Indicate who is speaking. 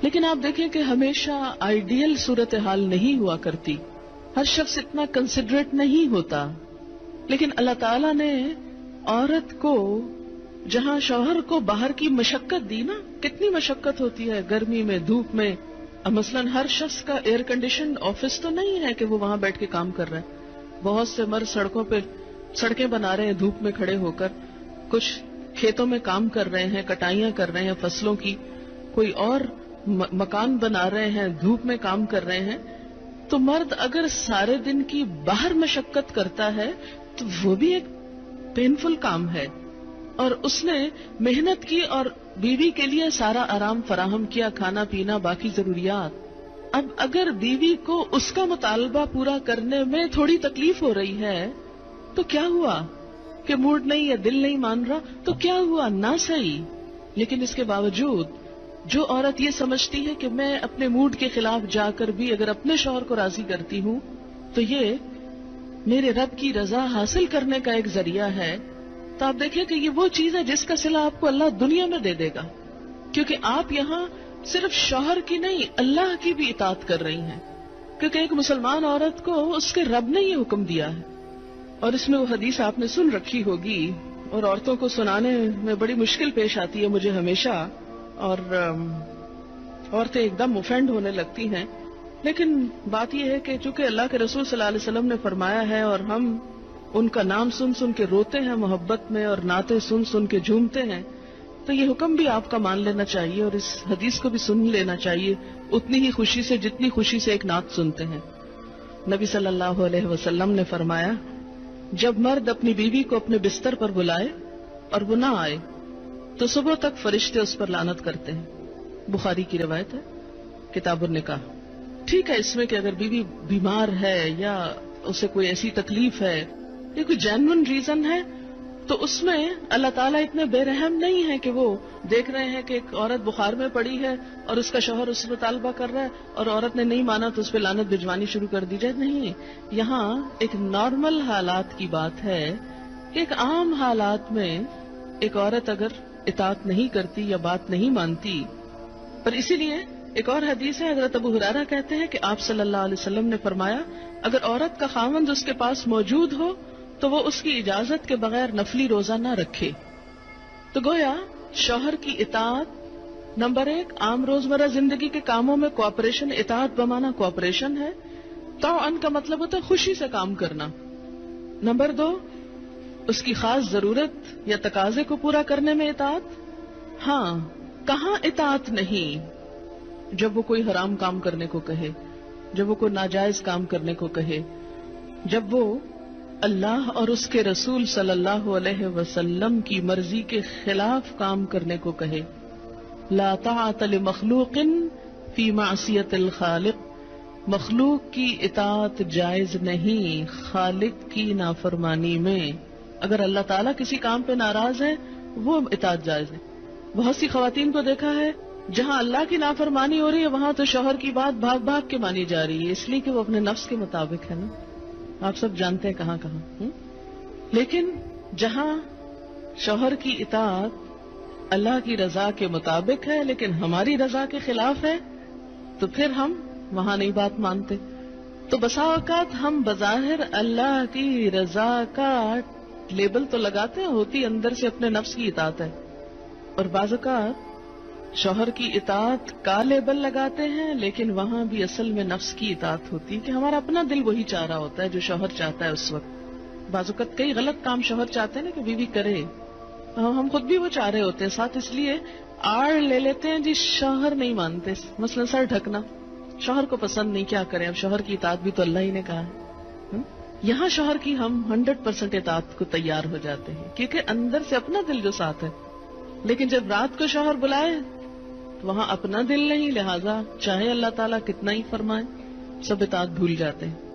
Speaker 1: لیکن آپ دیکھیں کہ ہمیشہ آئیڈیل صورتحال نہیں ہوا کرتی، ہر شخص اتنا کنسیڈریٹ نہیں ہوتا. لیکن اللہ تعالیٰ نے عورت کو جہاں شوہر کو باہر کی مشقت دی نا، کتنی مشقت ہوتی ہے گرمی میں، دھوپ میں. مثلاً ہر شخص کا ایئر کنڈیشن آفس تو نہیں ہے کہ وہ وہاں بیٹھ کے کام کر رہا ہے. بہت سے مرد سڑکوں پہ سڑکیں بنا رہے ہیں دھوپ میں کھڑے ہو کر، کچھ کھیتوں میں کام کر رہے ہیں، کٹائیاں کر رہے ہیں فصلوں کی، کوئی اور مکان بنا رہے ہیں، دھوپ میں کام کر رہے ہیں. تو مرد اگر سارے دن کی باہر مشقت کرتا ہے تو وہ بھی ایک پینفل کام ہے، اور اس نے محنت کی اور بیوی کے لیے سارا آرام فراہم کیا، کھانا پینا باقی ضروریات. اب اگر بیوی کو اس کا مطالبہ پورا کرنے میں تھوڑی تکلیف ہو رہی ہے تو کیا ہوا کہ موڈ نہیں یا دل نہیں مان رہا تو کیا ہوا، نہ صحیح. لیکن اس کے باوجود جو عورت یہ سمجھتی ہے کہ میں اپنے موڈ کے خلاف جا کر بھی اگر اپنے شوہر کو راضی کرتی ہوں تو یہ میرے رب کی رضا حاصل کرنے کا ایک ذریعہ ہے، تو آپ دیکھیں کہ یہ وہ چیز ہے جس کا صلہ آپ کو اللہ دنیا میں دے دے گا، کیونکہ آپ یہاں صرف شوہر کی نہیں اللہ کی بھی اطاعت کر رہی ہیں. کیونکہ ایک مسلمان عورت کو اس کے رب نے یہ حکم دیا ہے. اور اس میں وہ حدیث آپ نے سن رکھی ہوگی اور عورتوں کو سنانے میں بڑی مشکل پیش آتی ہے مجھے ہمیشہ، اور عورتیں ایک دم اوفینڈ ہونے لگتی ہیں. لیکن بات یہ ہے کہ چونکہ اللہ کے رسول صلی اللہ علیہ وسلم نے فرمایا ہے اور ہم ان کا نام سن سن کے روتے ہیں محبت میں اور نعتیں سن سن کے جھومتے ہیں، تو یہ حکم بھی آپ کا مان لینا چاہیے اور اس حدیث کو بھی سن لینا چاہیے اتنی ہی خوشی سے جتنی خوشی سے ایک نعت سنتے ہیں. نبی صلی اللہ علیہ وسلم نے فرمایا جب مرد اپنی بیوی کو اپنے بستر پر بلائے اور وہ نہ آئے تو صبح تک فرشتے اس پر لعنت کرتے ہیں. بخاری کی روایت ہے، کتاب النکاح. ٹھیک ہے اس میں کہ اگر بیوی بیمار ہے یا اسے کوئی ایسی تکلیف ہے یا کوئی جینون ریزن ہے تو اس میں اللہ تعالیٰ اتنے بے رحم نہیں ہے کہ وہ دیکھ رہے ہیں کہ ایک عورت بخار میں پڑی ہے اور اس کا شوہر اس سے مطالبہ کر رہا ہے اور عورت نے نہیں مانا تو اس پہ لعنت بھجوانی شروع کر دی جائے. نہیں، یہاں ایک نارمل حالات کی بات ہے کہ ایک عام حالات میں ایک عورت اگر اطاعت نہیں کرتی یا بات نہیں مانتی. پر اسی لیے ایک اور حدیث ہے، حضرت ابو ہریرہ کہتے ہیں کہ آپ صلی اللہ علیہ وسلم نے فرمایا اگر عورت کا خاوند اس کے پاس موجود ہو تو وہ اس کی اجازت کے بغیر نفلی روزہ نہ رکھے. تو گویا شوہر کی اطاعت نمبر 1 عام روزمرہ زندگی کے کاموں میں کوآپریشن، اطاعت بمانا کوآپریشن ہے. طوعاً کا مطلب ہوتا ہے خوشی سے کام کرنا. نمبر 2 اس کی خاص ضرورت یا تقاضے کو پورا کرنے میں اطاعت. ہاں، کہاں اطاعت نہیں؟ جب وہ کوئی حرام کام کرنے کو کہے، جب وہ کوئی ناجائز کام کرنے کو کہے، جب وہ اللہ اور اس کے رسول صلی اللہ علیہ وسلم کی مرضی کے خلاف کام کرنے کو کہے. لا طاعت لمخلوق فی معصیت الخالق. مخلوق کی اطاعت جائز نہیں خالق کی نافرمانی میں. اگر اللہ تعالیٰ کسی کام پہ ناراض ہے وہ اطاعت جائز ہے. بہت سی خواتین کو دیکھا ہے جہاں اللہ کی نافرمانی ہو رہی ہے وہاں تو شوہر کی بات بھاگ بھاگ کے مانی جا رہی ہے، اس لیے کہ وہ اپنے نفس کے مطابق ہے نا. آپ سب جانتے ہیں کہاں کہاں. لیکن جہاں شوہر کی اطاعت اللہ کی رضا کے مطابق ہے لیکن ہماری رضا کے خلاف ہے تو پھر ہم وہاں نہیں بات مانتے. تو بسا اوقات ہم بظاہر اللہ کی رضا کا لیبل تو لگاتے ہیں، ہوتی اندر سے اپنے نفس کی اطاعت ہے. اور بعض اوقات شوہر کی اطاعت کا لیبل لگاتے ہیں لیکن وہاں بھی اصل میں نفس کی اطاعت ہوتی ہے کہ ہمارا اپنا دل وہی چاہ رہا ہوتا ہے جو شوہر چاہتا ہے اس وقت. بعض اوقات کئی غلط کام شوہر چاہتے ہیں نا کہ بیوی کرے، ہم خود بھی وہ چاہ رہے ہوتے ہیں ساتھ، اس لیے آڑ لے لیتے ہیں جی شوہر نہیں مانتے. مثلا سر ڈھکنا شوہر کو پسند نہیں، کیا کریں، اب شوہر کی اطاعت بھی تو اللہ ہی نے کہا ہے. یہاں شوہر کی ہم 100% اطاعت کو تیار ہو جاتے ہیں کیونکہ اندر سے اپنا دل جو ساتھ ہے. لیکن جب رات کو شوہر بلائے تو وہاں اپنا دل نہیں، لہذا چاہے اللہ تعالیٰ کتنا ہی فرمائے سب اطاعت بھول جاتے ہیں.